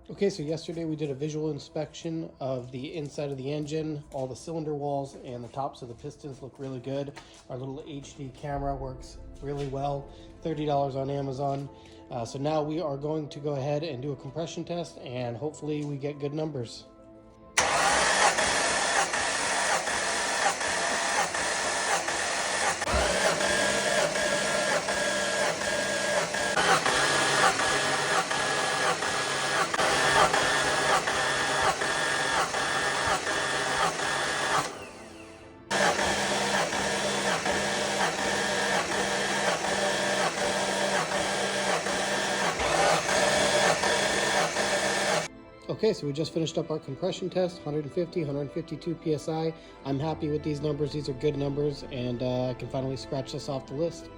Okay, so yesterday we did a visual inspection of the inside of the engine. All the cylinder walls and the tops of the pistons look really good. Our little HD camera works really well. $30 on Amazon. So now we are going to go ahead and do a compression test, and hopefully we get good numbers. Okay, so we just finished up our compression test, 150, 152 PSI. I'm happy with these numbers. These are good numbers, and I can finally scratch this off the list.